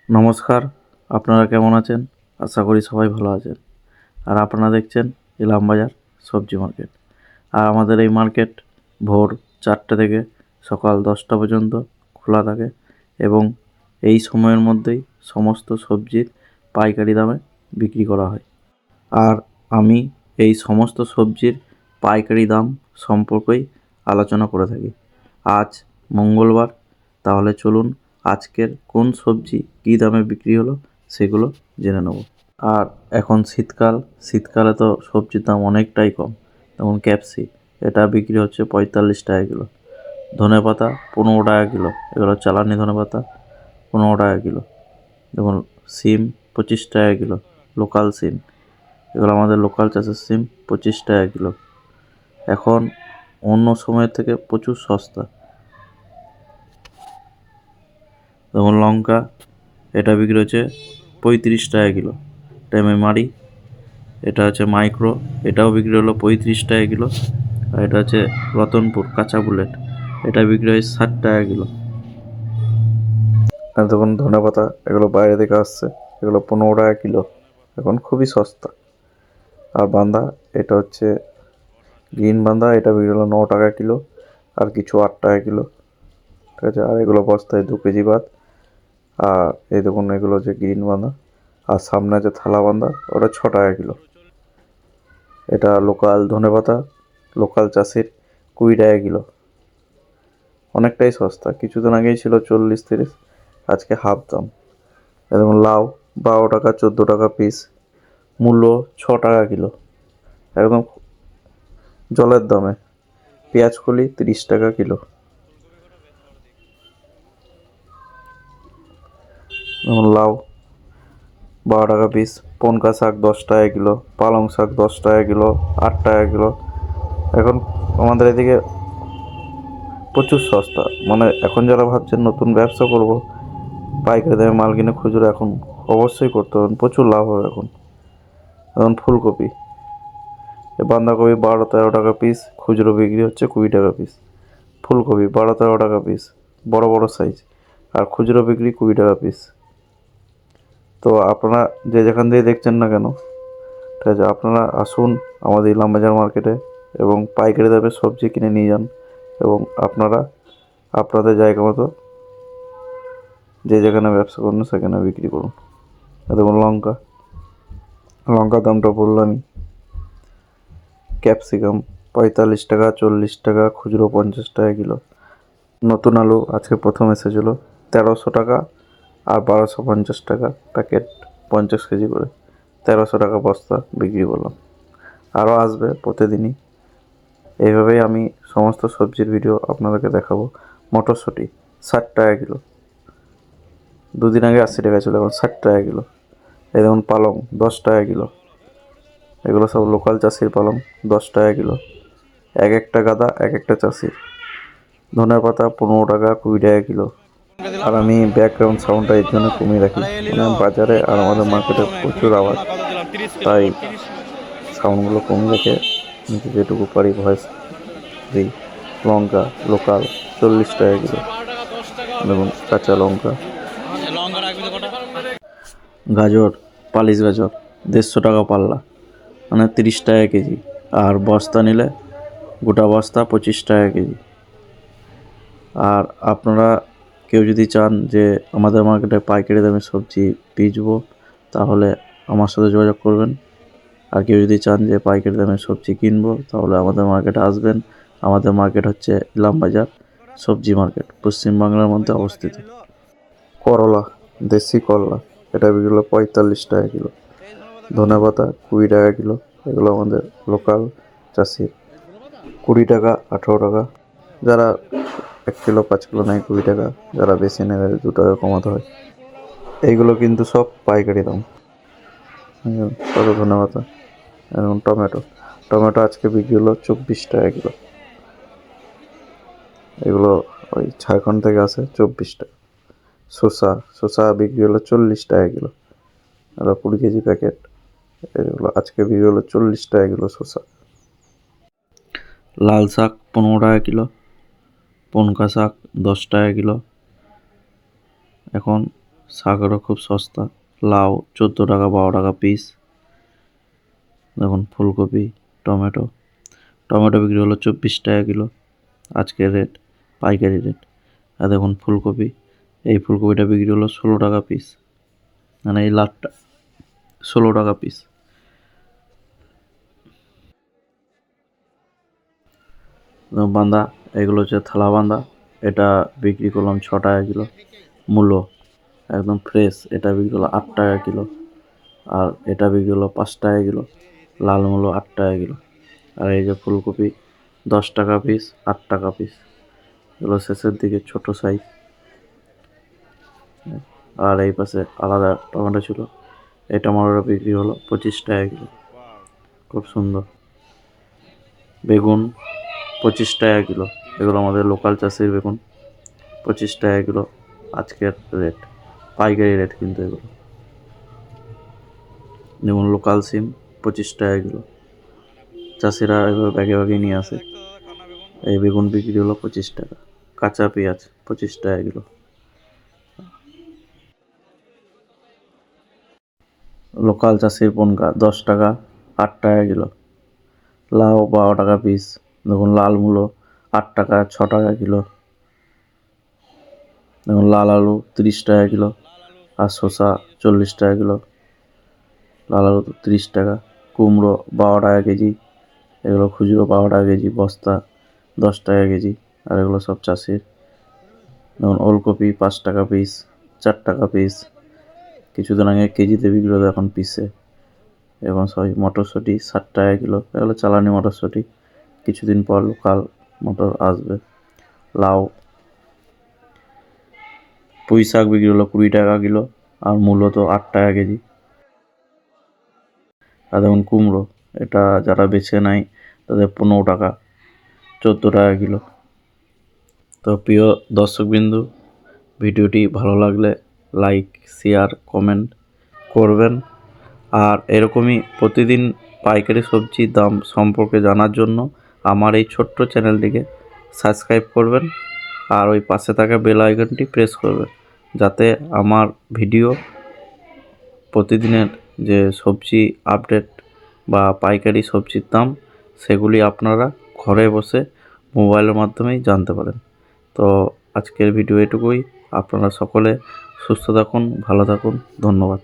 নমস্কার, আপনারা কেমন আছেন? আশা করি সবাই ভালো আছেন। আর আপনারা দেখছেন ইলামবাজার সবজি মার্কেট। আর আমাদের এই মার্কেট ভোর 4টে থেকে সকাল 10টা পর্যন্ত খোলা থাকে এবং এই সময়ের মধ্যেই সমস্ত সবজির পাইকারি দামে বিক্রি করা হয়। আর আমি এই সমস্ত সবজির পাইকারি দাম সম্পর্কেই আলোচনা করে থাকি। আজ মঙ্গলবার, তাহলে চলুন আজকের কোন সবজি কী দামে বিক্রি হলো সেগুলো জেনে নেব। আর এখন শীতকালে তো সবজির দাম অনেকটাই কম। যেমন ক্যাপসি, এটা বিক্রি হচ্ছে 45 টাকা কিলো। ধনেপাতা 15 টাকা কিলো, এগুলো চালানি ধনেপাতা 15 টাকা কিলো। যেমন সিম 25 টাকা কিলো, লোকাল সিম, এগুলো আমাদের লোকাল চাষের সিম 25 টাকা কিলো। এখন অন্য সময়ের থেকে প্রচুর সস্তা। যেমন লঙ্কা, এটা বিক্রি হচ্ছে 35 টাকা কিলো। এটা মেমারি, এটা হচ্ছে মাইক্রো, এটাও বিক্রি হলো 35 টাকা কিলো। আর এটা হচ্ছে রতনপুর কাঁচা বুলেট, এটা বিক্রি হয় 60 টাকা কিলো। আর দেখুন ধনেপাতা, এগুলো বাইরে থেকে আসছে, এগুলো 15 টাকা কিলো, এখন খুবই সস্তা। আর বান্দা, এটা হচ্ছে গ্রিন বান্দা, এটা বিক্রি হলো 9 টাকা কিলো, আর কিছু 8 টাকা কিলো। ঠিক আছে, আর এগুলো বস্তায় 2 কেজি বাদ। আর এই দেখুন এগুলো হচ্ছে গ্রিন বান্দা, আর সামনে আছে থালা বান্দা, ওটা 6 টাকা কিলো। এটা লোকাল ধনেপাতা, লোকাল চাষের 20 টাকা কিলো, অনেকটাই সস্তা। কিছুদিন আগেই ছিল 40-30, আজকে হাফ দাম। যেমন লাউ 12 টাকা 14 টাকা পিস, মূল্য 6 টাকা কিলো, একদম জলের দামে। পেঁয়াজ কলি 30 টাকা কিলো। যেমন লাউ 12 টাকা পিস, পনকা শাক 10 টাকা কিলো, পালং শাক 10 টাকা কিলো, 8 টাকা কিলো। এখন আমাদের এদিকে প্রচুর সস্তা। মানে এখন যারা ভাবছেন নতুন ব্যবসা করব, পাইকারি দামে মাল কিনে খুচরো, এখন অবশ্যই করতে হবে, প্রচুর লাভ হবে এখন। যেমন ফুলকপি, বাঁধাকপি 12-13 টাকা পিস, খুচরো বিক্রি হচ্ছে 20 টাকা পিস। ফুলকপি 12-13 টাকা পিস, বড় বড় সাইজ, আর খুচরো বিক্রি 20 টাকা পিস। তো আপনারা যে যেখান দিয়ে দেখছেন না কেন, ঠিক আছে, আপনারা আসুন আমাদের ইলামবাজার মার্কেটে এবং পাইকারি দামে সবজি কিনে নিয়ে যান, এবং আপনারা আপনাদের জায়গা মতো যে যেখানে ব্যবসা করুন সেখানে বিক্রি করুন। দেখুন লঙ্কার দামটা বললামই। ক্যাপসিকাম 45 টাকা 40 টাকা, খুচরো 50 টাকা কিলো। নতুন আলু আজকে প্রথম এসেছিলো 1300 টাকা আর 1250 টাকা প্যাকেট, 50 কেজি করে, 1300 টাকা বস্তা বিক্রি করলাম। আরও আসবে প্রতিদিনই। এইভাবেই আমি সমস্ত সবজির ভিডিও আপনাদেরকে দেখাবো। মটরশুঁটি 60 টাকা কিলো, দুদিন আগে 80 টাকা ছিল, এখন 60 টাকা কিলো। এই দেখুন পালং 10 টাকা কিলো, এগুলো সব লোকাল চাষির পালং, 10 টাকা কিলো। এক একটা গাদা এক একটা চাষির। ধনের পাতা 15 টাকা 20 টাকা কিলো। আর আমি ব্যাকগ্রাউন্ড সাউন্ডটা এর জন্য কমিয়ে রাখি, মানে বাজারে আর আমাদের মার্কেটে প্রচুর আওয়াজ, তাই সাউন্ডগুলো কমিয়ে রেখে নিজে যেটুকু পারি ভয়েস দিই। লঙ্কা লোকাল 40 টাকা কিলো, দেখুন কাঁচা লঙ্কা। গাজর, পালিশ গাজর 150 টাকা পাল্লা, মানে 30 টাকা কেজি। আর বস্তা নিলে গোটা বস্তা 25 টাকা কেজি। আর আপনারা কেউ যদি চান যে আমাদের মার্কেটে পাইকারি দামে সবজি বেচবো, তাহলে আমার সাথে যোগাযোগ করবেন। আর কেউ যদি চান যে পাইকারি দামে সবজি কিনবো, তাহলে আমাদের মার্কেটে আসবেন। আমাদের মার্কেট হচ্ছে ইলামবাজার সবজি মার্কেট, পশ্চিমবাংলার মধ্যে অবস্থিত। করলা, দেশি করলা, এটা বিক্রি হলো 45 টাকা কিলো। ধনেপাতা 20 টাকা কিলো, এগুলো আমাদের লোকাল চাষির। 20 টাকা 18 টাকা, যারা 1 কিলো 5 কিলো নেয় 20 টাকা, যারা বেশি নেয় 2 টাকা কমাতে হয়। এইগুলো কিন্তু সব পাইকারি দাম। কত ধনেপাতা। এবং টমেটো আজকে বিক্রি হলো 24 টাকা কিলো, এগুলো ওই ঝাড়খণ্ড থেকে আসে, 24 টাকা। শসা বিক্রি হলো 40 টাকা কিলো, এগুলো 20 কেজি প্যাকেট, এগুলো আজকে বিক্রি হলো 40 টাকা কিলো শসা। লাল শাক 15 টাকা কিলো, পনকা শাক 10 টাকা কিলো। এখন শাকেরও খুব সস্তা। লাউ 14 টাকা 12 টাকা পিস। দেখুন ফুলকপি, টমেটো বিক্রি হলো 24 টাকা কিলো আজকের রেট, পাইকারি রেট। আর দেখুন ফুলকপি, এই ফুলকপিটা বিক্রি হলো 16 টাকা পিস, মানে এই লাটটা 16 টাকা পিস। বাঁধা, এগুলো হচ্ছে থালা বাঁধা, এটা বিক্রি করলাম 6 টাকা কিলো। মূলো একদম ফ্রেশ, এটা বিক্রি হলো 8 টাকা কিলো। আর এটা বিক্রি হলো 5 টাকা কিলো। লাল মূলো 8 টাকা কিলো। আর এই যে ফুলকপি 10 টাকা পিস, 8 টাকা পিস। এগুলো শেষের দিকে ছোট সাইজ। আর এই পাশে আলাদা টমেটো ছিল, এই টমেটোটা বিক্রি হলো 25 টাকা কিলো, খুব সুন্দর। বেগুন 25 টাকা কিলো, এগুলো আমাদের লোকাল চাষির বেগুন, 25 টাকা কিলো আজকের রেট, পাইকারি রেট কিন্তু এগুলো। যেমন লোকাল সিম 25 টাকা কিলো, চাষিরা এগুলো ব্যাগে ব্যাগে নিয়ে আসে। এই বেগুন বিক্রি হলো 25 টাকা। কাঁচা পেঁয়াজ 25 টাকা কিলো। লোকাল চাষির বনগা 10 টাকা 8 টাকা কিলো। লাউ 12 টাকা পিস। দেখুন লাল মূলো 8 টাকা 6 টাকা কিলো। দেখুন লাল আলু 30 টাকা কিলো। আর শসা 40 টাকা কিলো। লাল আলু 30 টাকা। কুমড়ো 12 টাকা কেজি, এগুলো খুচরো 12 টাকা কেজি, বস্তা 10 টাকা কেজি। আর এগুলো সব চাষির। যেমন ওলকপি 5 টাকা পিস, 4 টাকা পিস। কিছুদিন আগে কেজিতে বিক্রি হতো, এখন পিসে। এবং সরি মটরশুঁটি 60 টাকা কিলো, এগুলো চালানি মটরশুঁটি, কিছুদিন পর লোকাল মটর আসবে। লাউ, পুঁই শাক বিক্রি হলো 20 টাকা কিলো, আর মূলো তো 8 টাকা কেজি। আর দেখুন কুমড়ো, এটা যারা বেছে নেয় তাদের 15 টাকা, 14 টাকা কিলো। তো প্রিয় দর্শকবিন্দু, ভিডিওটি ভালো লাগলে লাইক, শেয়ার, কমেন্ট করবেন। আর এরকমই প্রতিদিন পাইকারি সবজির দাম সম্পর্কে জানার জন্য আমার এই ছোট্ট চ্যানেলটিকে সাবস্ক্রাইব করবেন। আর ওই পাশে থাকা বেল আইকনটি প্রেস করবেন, যাতে আমার ভিডিও প্রতিদিনের যে সবজি আপডেট বা পাইকারি সবজির দাম, সেগুলি আপনারা ঘরে বসে মোবাইলের মাধ্যমেই জানতে পারেন। তো আজকের ভিডিও এটুকুই। আপনারা সকলে সুস্থ থাকুন, ভালো থাকুন, ধন্যবাদ।